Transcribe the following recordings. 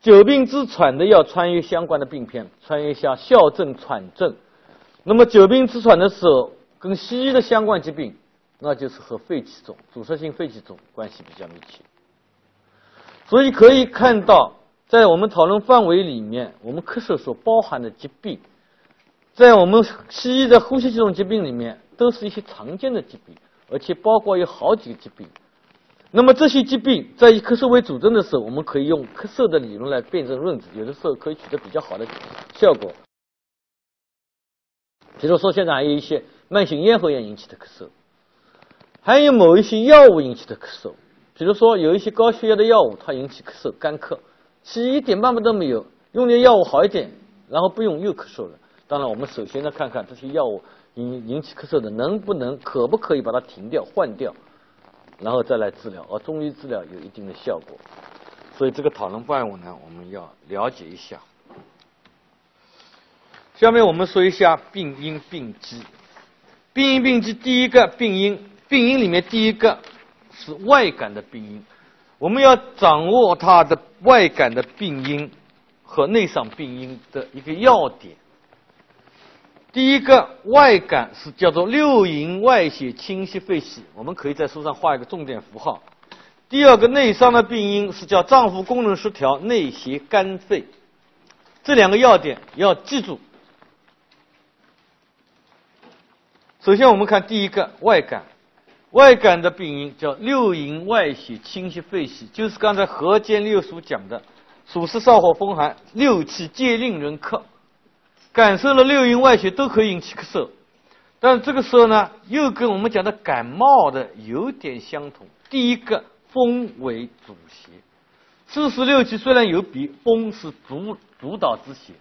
久病之喘的要穿越相关的病篇，穿越一下哮症、喘症。那么久病之喘的时候，跟西医的相关疾病，那就是和肺气肿、阻塞性肺气肿关系比较密切。所以可以看到，在我们讨论范围里面，我们咳嗽所包含的疾病，在我们西医的呼吸系统疾病里面，都是一些常见的疾病，而且包括有好几个疾病。那么这些疾病在以咳嗽为主症的时候，我们可以用咳嗽的理论来辨证论治，有的时候可以取得比较好的效果。比如说，现在还有一些慢性咽喉炎引起的咳嗽，还有某一些药物引起的咳嗽。比如说，有一些高血压的药物，它引起咳嗽、干咳，西医一点办法都没有，用点药物好一点，然后不用又咳嗽了。当然，我们首先呢看看这些药物引起咳嗽的可不可以把它停掉、换掉，然后再来治疗。而中医治疗有一定的效果，所以这个讨论范围呢，我们要了解一下。下面我们说一下病因病机。病因病机，第一个病因里面第一个是外感的病因，我们要掌握它的外感的病因和内伤病因的一个要点。第一个外感是叫做六淫外邪侵袭肺系，我们可以在书上画一个重点符号。第二个内伤的病因是叫脏腑功能失调、内邪肝肺，这两个要点要记住。首先我们看第一个外感，外感的病因叫六淫外邪侵袭肺系，就是刚才河间六俗讲的暑湿燥火风寒，六气皆令人咳，感受了六淫外邪都可以引起咳嗽。但是这个时候呢，又跟我们讲的感冒的有点相同。第一个风为主邪，四时六气虽然有比，风是主导之邪。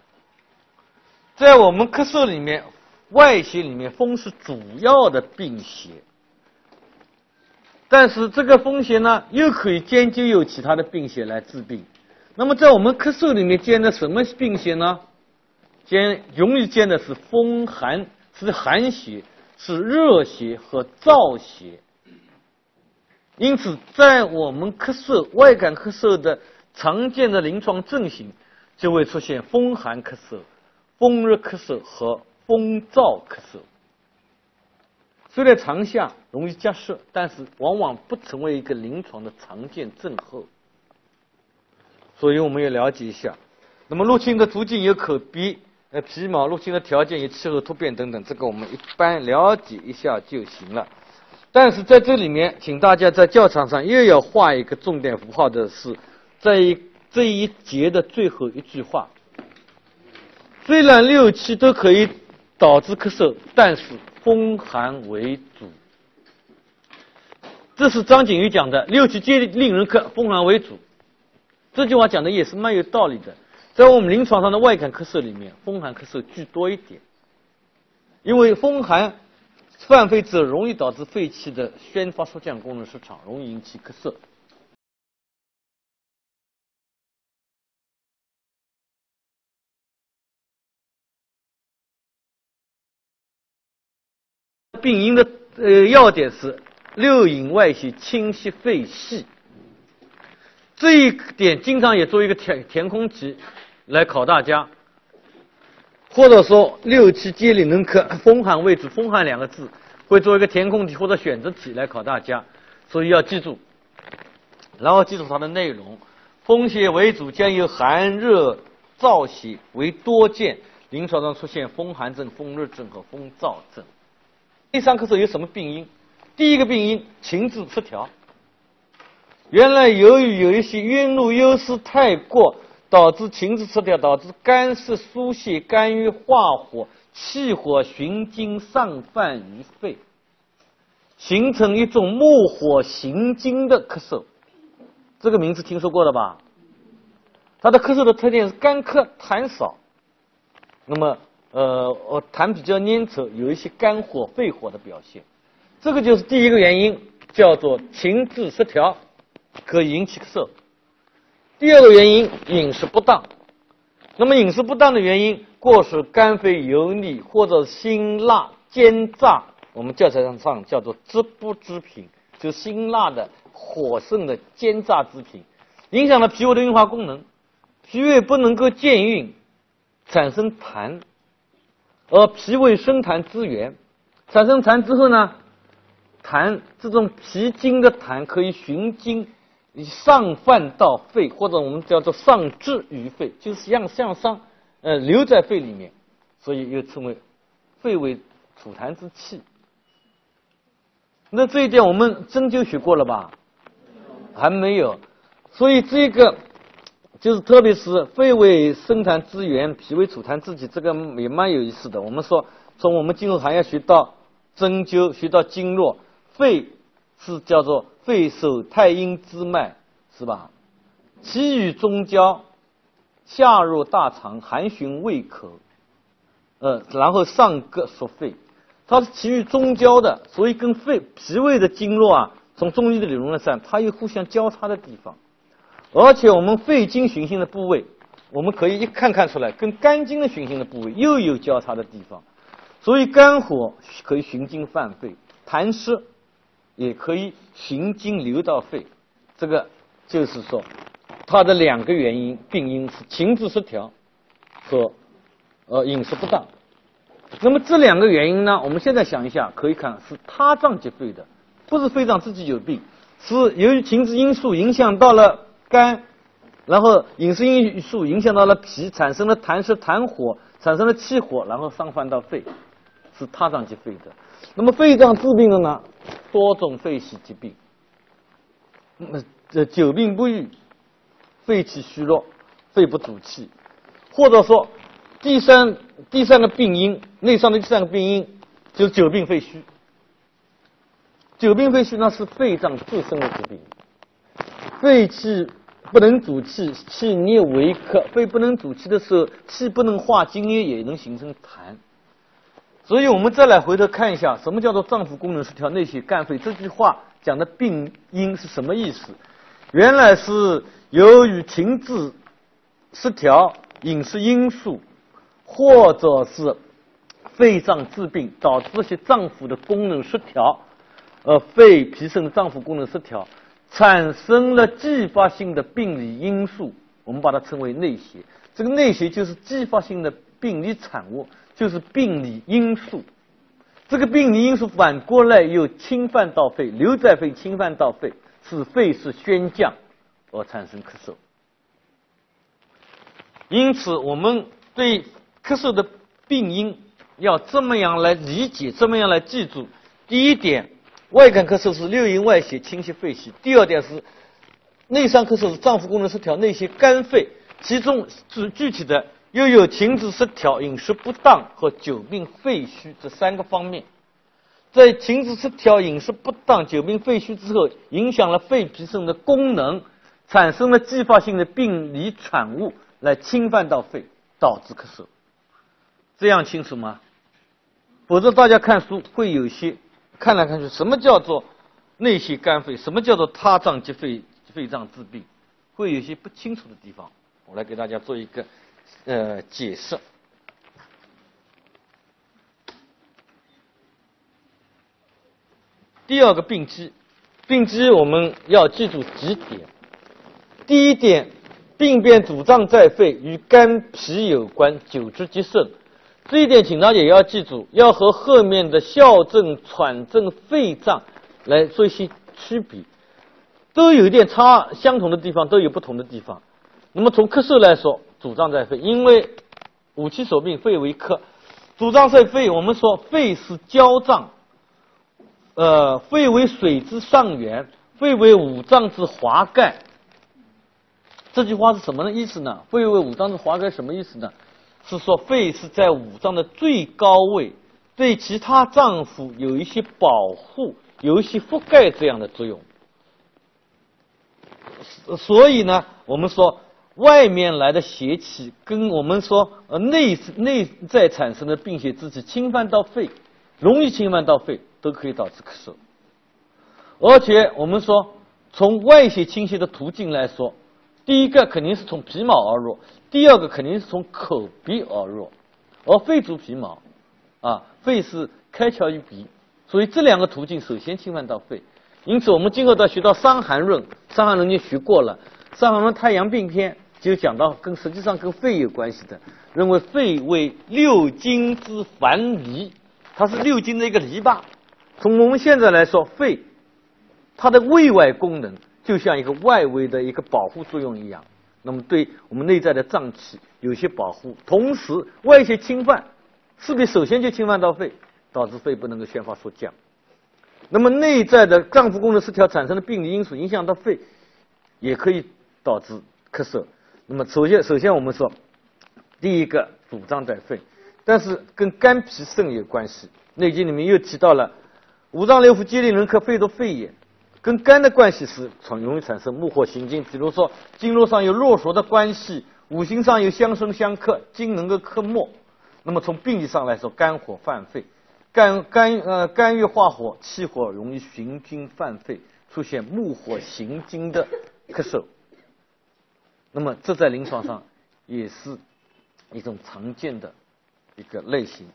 在我们咳嗽里面，外邪里面风是主要的病邪，但是这个风邪呢，又可以兼就有其他的病邪来治病。那么在我们咳嗽里面兼的什么病邪呢？容易兼的是风寒，是寒邪，是热邪和燥邪。因此在我们咳嗽外感咳嗽的常见的临床症型，就会出现风寒咳嗽、风热咳嗽和风燥咳嗽。虽然长夏容易加湿，但是往往不成为一个临床的常见症候，所以我们要了解一下。那么入侵的途径有口鼻、皮毛，入侵的条件有气候突变等等，这个我们一般了解一下就行了。但是在这里面，请大家在教场上又要画一个重点符号的是，在这一节的最后一句话。虽然六气都可以导致咳嗽，但是风寒为主。这是张景瑜讲的，六气皆令人咳，风寒为主。这句话讲的也是蛮有道理的。在我们临床上的外感咳嗽里面，风寒咳嗽居多一点，因为风寒犯肺者容易导致肺气的宣发缩降功能失常，容易引起咳嗽。病因的要点是六淫外邪侵袭肺系，这一点经常也做一个填空题来考大家，或者说六气皆令人咳，风寒为主，风寒两个字会做一个填空题或者选择题来考大家，所以要记住，然后记住它的内容。风邪为主，将由寒热燥邪为多见，临床上出现风寒症、风热症和风燥症。内伤咳嗽有什么病因？第一个病因情志失调，原来由于有一些晕入忧思太过，导致情志失调，导致肝湿疏泄，肝郁化火，气火循经上犯于肺，形成一种木火行经的咳嗽。这个名字听说过了吧？它的咳嗽的特点是干咳痰少，那么痰比较粘稠，有一些肝火肺火的表现，这个就是第一个原因，叫做情志失调，可以引起咳嗽。第二个原因，饮食不当。那么饮食不当的原因，过食甘肥油腻或者辛辣煎炸，我们教材上叫做滋补之品，就是辛辣的火盛的煎炸之品，影响了脾胃的运化功能。脾胃不能够健运，产生痰，而脾为生痰之源，产生痰之后呢，痰这种脾经的痰可以循经上泛到肺，或者我们叫做上至于肺，就是向上留在肺里面，所以又称为肺为储痰之器。那这一点我们针灸学过了吧？还没有。所以这个就是特别是肺为生痰之源，脾为储痰之器，这个也蛮有意思的。我们说从我们进入行业学到针灸，学到经络，肺是叫做肺守太阴之脉，是吧？其与中焦，下入大肠，寒循胃口，然后上膈属肺。它是其余中焦的，所以跟脾胃的经络啊，从中医的理论上，它有互相交叉的地方。而且我们肺经循行的部位，我们可以一看出来，跟肝经的循行的部位又有交叉的地方。所以肝火可以循经犯肺，痰湿也可以循经流到肺。这个就是说，它的两个原因病因是情志失调和饮食不当。那么这两个原因呢，我们现在想一下，可以看是他脏及肺的，不是肺脏自己有病，是由于情志因素影响到了肝，然后饮食因素影响到了脾，产生了痰湿痰火，产生了气火，然后上泛到肺，是他脏及肺的。那么肺脏治病的呢，多种肺系疾病，久病不愈，肺气虚弱，肺不主气，或者说第三个病因，内伤的第三个病因就是久病肺虚。久病肺虚呢是肺脏自身的疾病，肺气不能主气，气逆为咳，肺不能主气的时候，气不能化津液，也能形成痰。所以我们再来回头看一下，什么叫做脏腑功能失调、内血干肺？这句话讲的病因是什么意思？原来是由于情志失调、饮食因素，或者是肺脏治病导致这些脏腑的功能失调，肺脾肾的脏腑功能失调，产生了继发性的病理因素，我们把它称为内邪。这个内邪就是继发性的病理产物，就是病理因素。这个病理因素反过来又侵犯到肺，留在肺，侵犯到肺，使肺是宣降而产生咳嗽。因此我们对咳嗽的病因要这么样来理解，这么样来记住。第一点，外感咳嗽是六淫外邪侵袭肺系；第二点是内伤咳嗽是脏腑功能失调，内邪肝肺，其中是具体的又有情志失调、饮食不当和久病肺虚这三个方面。在情志失调、饮食不当、久病肺虚之后，影响了肺脾肾的功能，产生了继发性的病理产物来侵犯到肺，导致咳嗽。这样清楚吗？否则大家看书会有些看来看去，什么叫做内邪肝肺，什么叫做他脏及肺脏治病，会有些不清楚的地方。我来给大家做一个解释。第二个病机我们要记住几点。第一点，病变主脏在肺，与肝脾有关，久之即肾。这一点请大家也要记住，要和后面的哮症、喘症、肺脏来做一些区别，都有一点相同的地方，都有不同的地方。那么从咳嗽来说，主脏在肺，因为五气所病，肺为咳，主脏在肺。我们说肺是焦脏，肺为水之上源，肺为五脏之华盖。这句话是什么意思呢？肺为五脏之华盖什么意思呢？是说肺是在五脏的最高位，对其他脏腑有一些保护、有一些覆盖这样的作用。所以呢，我们说外面来的邪气跟我们说内在产生的病邪之气侵犯到肺，容易侵犯到肺，都可以导致咳嗽。而且我们说从外邪侵袭的途径来说，第一个肯定是从皮毛而入，第二个肯定是从口鼻而入，而肺主皮毛，肺是开窍于鼻，所以这两个途径首先侵犯到肺。因此我们今后要学到伤寒论，伤寒论已经学过了，伤寒论太阳病篇就讲到实际上跟肺有关系的，认为肺为六经之樊篱，它是六经的一个篱笆。从我们现在来说，肺它的卫外功能就像一个外围的一个保护作用一样，那么对我们内在的脏器有些保护，同时外邪侵犯势必首先就侵犯到肺，导致肺部能够宣发说降。那么内在的脏腑功能失调产生的病理因素影响到肺，也可以导致咳嗽。那么首先我们说，第一个主张在肺，但是跟肝脾肾有关系。内经里面又提到了五脏六腑皆令人咳，肺多肺也，跟肝的关系是容易产生木火行经。比如说经络上有络索的关系，五行上有相生相克，经能够克木。那么从病理上来说，肝火犯肺，肝郁化火，气火容易循经犯肺，出现木火行经的咳嗽。那么这在临床上也是一种常见的一个类型。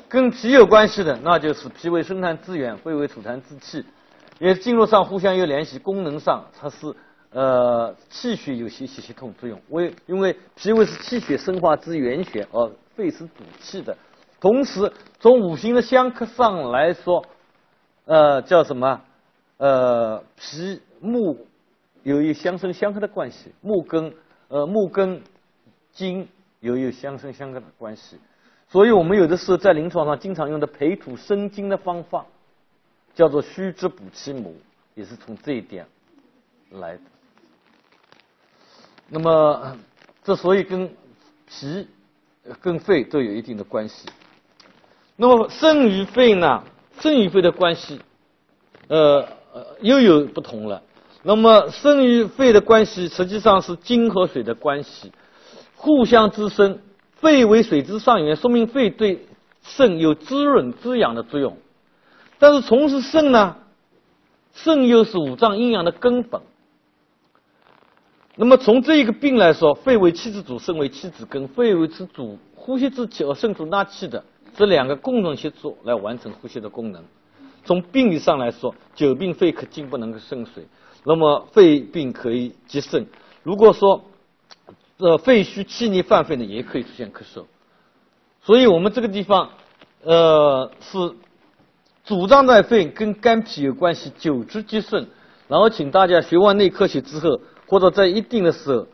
跟脾有关系的，那就是脾为生痰之源，肺为储痰之器，也经络上互相有联系，功能上它是气血有些协同作用。因为脾胃是气血生化之源泉，而肺是主气的。同时从五行的相克上来说，叫什么？脾木有一相生相克的关系，木跟金有相生相克的关系。所以我们有的时候在临床上经常用的培土生金的方法，叫做虚之补其母，也是从这一点来的。那么这所以跟脾跟肺都有一定的关系。那么肾与肺呢？肾与肺的关系又有不同了。那么肾与肺的关系实际上是精和水的关系，互相滋生。肺为水之上源，说明肺对肾有滋润滋养的作用。但是从事肾呢，肾又是五脏阴阳的根本。那么从这一个病来说，肺为气之主，肾为气之根。肺为之主呼吸之气，而肾主纳气的，这两个共同协作来完成呼吸的功能。从病理上来说，久病肺咳，经不能够肾水，那么肺病可以积肾。如果说肺虚气逆犯肺呢，也可以出现咳嗽。所以我们这个地方是主张在肺，跟肝脾有关系，久之积肾。然后请大家学完内科学之后，或者在一定的时候，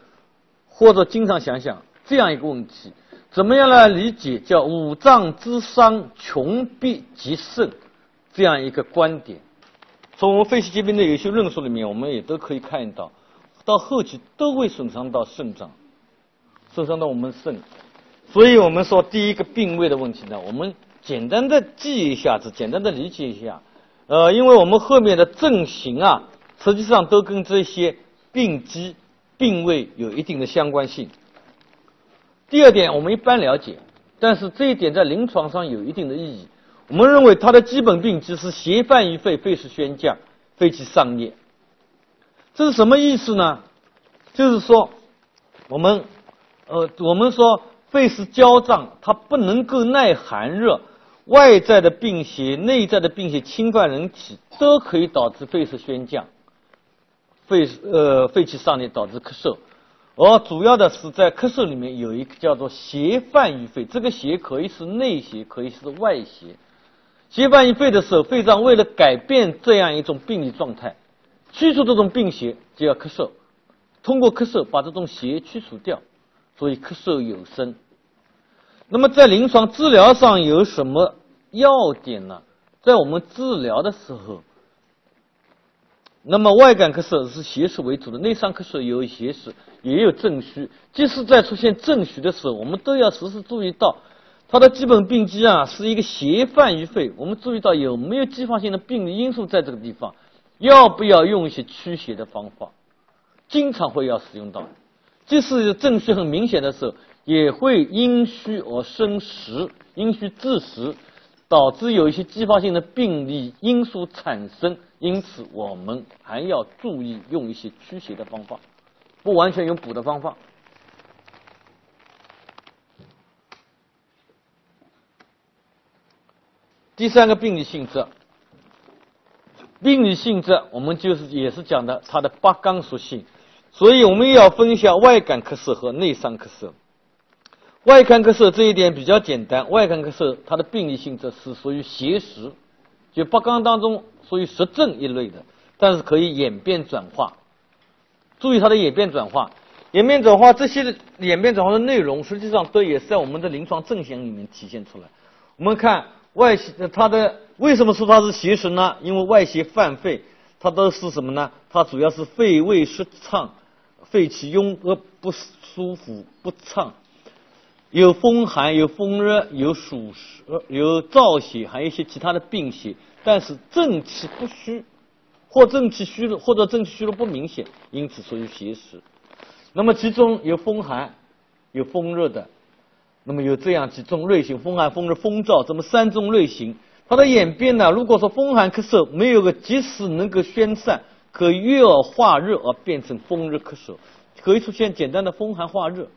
或者经常想想这样一个问题：怎么样来理解叫五脏之伤，穷必及肾这样一个观点？从我们肺气疾病的有些论述里面，我们也都可以看到，到后期都会损伤到肾脏，损伤到我们肾。所以我们说第一个病位的问题呢，我们简单的记一下子，简单的理解一下。因为我们后面的症型啊，实际上都跟这些病机、病位有一定的相关性。第二点，我们一般了解，但是这一点在临床上有一定的意义。我们认为它的基本病机是邪犯于肺，肺是宣降，肺气上逆。这是什么意思呢？就是说，我们说肺是焦脏，它不能够耐寒热，外在的病邪、内在的病邪侵犯人体，都可以导致肺是宣降，肺气上逆，导致咳嗽。而主要的是在咳嗽里面有一个叫做邪犯于肺，这个邪可以是内邪，可以是外邪。邪犯于肺的时候，肺脏为了改变这样一种病理状态，驱除这种病邪，就要咳嗽，通过咳嗽把这种邪驱除掉，所以咳嗽有声。那么在临床治疗上有什么要点呢？在我们治疗的时候，那么外感咳嗽是邪实为主的，内伤咳嗽有邪实，也有正虚。即使在出现正虚的时候，我们都要时时注意到它的基本病机啊是一个邪犯于肺，我们注意到有没有继发性的病理因素在这个地方，要不要用一些驱邪的方法，经常会要使用到。即使正虚很明显的时候，也会阴虚而生实，阴虚致实，导致有一些继发性的病理因素产生。因此我们还要注意用一些驱邪的方法，不完全用补的方法。第三个病理性质，病理性质我们也是讲的它的八纲属性。所以我们也要分一下外感咳嗽和内伤咳嗽。外感咳嗽这一点比较简单，外感咳嗽它的病理性质是属于邪实，就八纲当中属于实证一类的，但是可以演变转化。注意它的演变转化，演变转化这些演变转化的内容，实际上都也是在我们的临床症象里面体现出来。我们看外邪，它的为什么说它是邪实呢？因为外邪犯肺，它都是什么呢？它主要是肺胃失畅，肺气壅和不舒服不畅，有风寒，有风热，有暑湿，有燥邪，还有一些其他的病邪，但是正气不虚，或正气虚弱，或者正气虚弱不明显，因此属于邪实。那么其中有风寒，有风热的，那么有这样几种类型：风寒、风热、风燥，这么三种类型。它的演变呢，如果说风寒咳嗽没有个及时能够宣散，可以郁而化热而变成风热咳嗽，可以出现简单的风寒化热。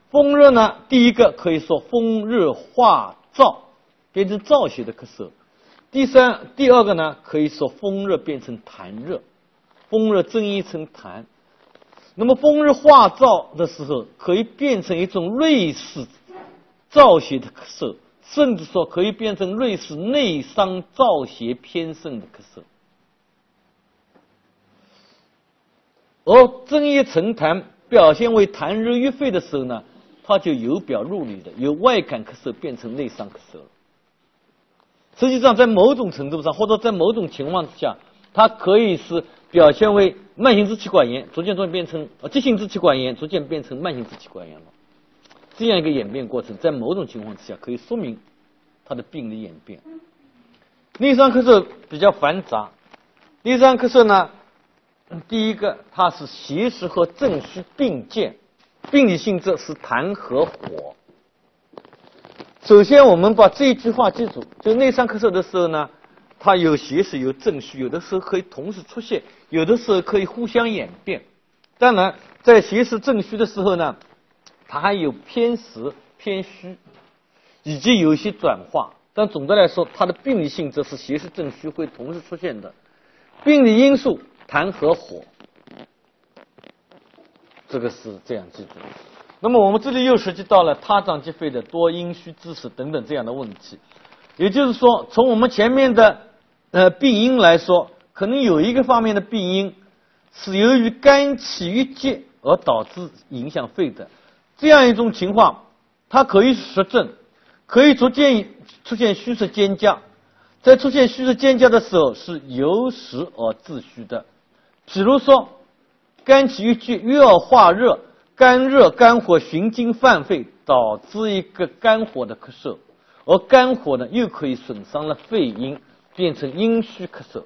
风热呢，第一个可以说风热化燥，变成燥邪的咳嗽。第二个呢，可以说风热变成痰热，风热增益成痰。那么风热化燥的时候，可以变成一种类似燥邪的咳嗽，甚至说可以变成类似内伤燥邪偏盛的咳嗽。而增益成痰表现为痰热郁肺的时候呢，它就由表入里的，由外感咳嗽变成内伤咳嗽了。实际上在某种程度上，或者在某种情况之下，它可以是表现为慢性支气管炎，逐渐变成急性支气管炎，逐渐变成慢性支气管炎了。这样一个演变过程，在某种情况之下可以说明它的病理演变。内伤咳嗽比较繁杂，内伤咳嗽呢，第一个它是邪实和正虚并见，病理性质是痰和火。首先我们把这一句话记住，就内伤咳嗽的时候呢，它有邪实有正虚，有的时候可以同时出现，有的时候可以互相演变。当然在邪实正虚的时候呢，它还有偏实偏虚，以及有一些转化，但总的来说它的病理性质是邪实正虚会同时出现的。病理因素痰和火，这个是这样记住。那么我们这里又涉及到了他脏积肺的多阴虚之实等等这样的问题。也就是说，从我们前面的病因来说，可能有一个方面的病因是由于肝气郁结而导致影响肺的，这样一种情况，它可以实证，可以逐渐出现虚实兼加。在出现虚实兼加的时候，是由实而致虚的。比如说，肝气郁结，郁而化热，肝热肝火循经犯肺，导致一个肝火的咳嗽，而肝火呢又可以损伤了肺阴，变成阴虚咳嗽。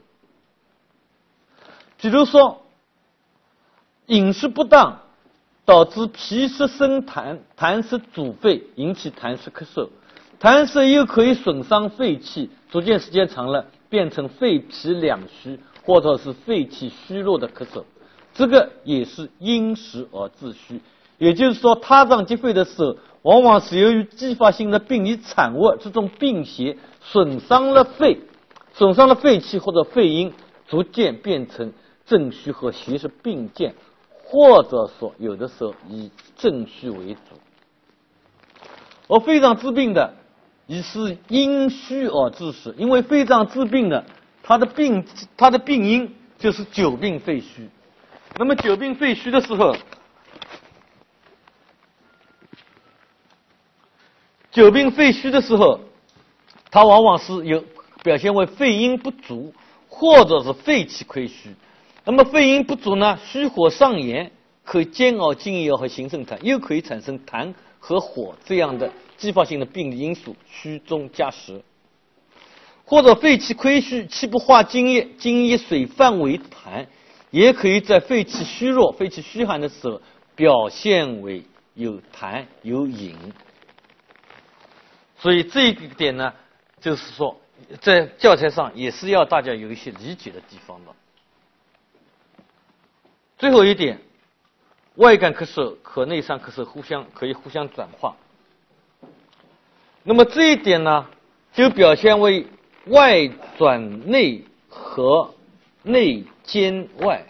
比如说饮食不当，导致脾湿生痰，痰湿阻肺，引起痰湿咳嗽，痰湿又可以损伤肺气，逐渐时间长了变成肺脾两虚，或者是肺气虚弱的咳嗽，这个也是因实而致虚。也就是说，他脏积肺的时候，往往是由于继发性的病理产物，这种病邪损伤了肺，损伤了肺气或者肺阴，逐渐变成正虚和邪实并见，或者说有的时候以正虚为主。而肺脏治病的也是因虚而致实，因为肺脏治病的它的病因就是久病肺虚。那么久病肺虚的时候，它往往是有表现为肺阴不足，或者是肺气亏虚。那么肺阴不足呢，虚火上炎，可以煎熬津液和形成痰，又可以产生痰和火这样的继发性的病理因素，虚中加实。或者肺气亏虚，气不化津液，津液水泛为痰，也可以在肺气虚弱、肺气虚寒的时候表现为有痰有饮。所以这一点呢，就是说在教材上也是要大家有一些理解的地方的。最后一点，外感咳嗽和内伤咳嗽可以互相转化。那么这一点呢，就表现为外转内和内兼外。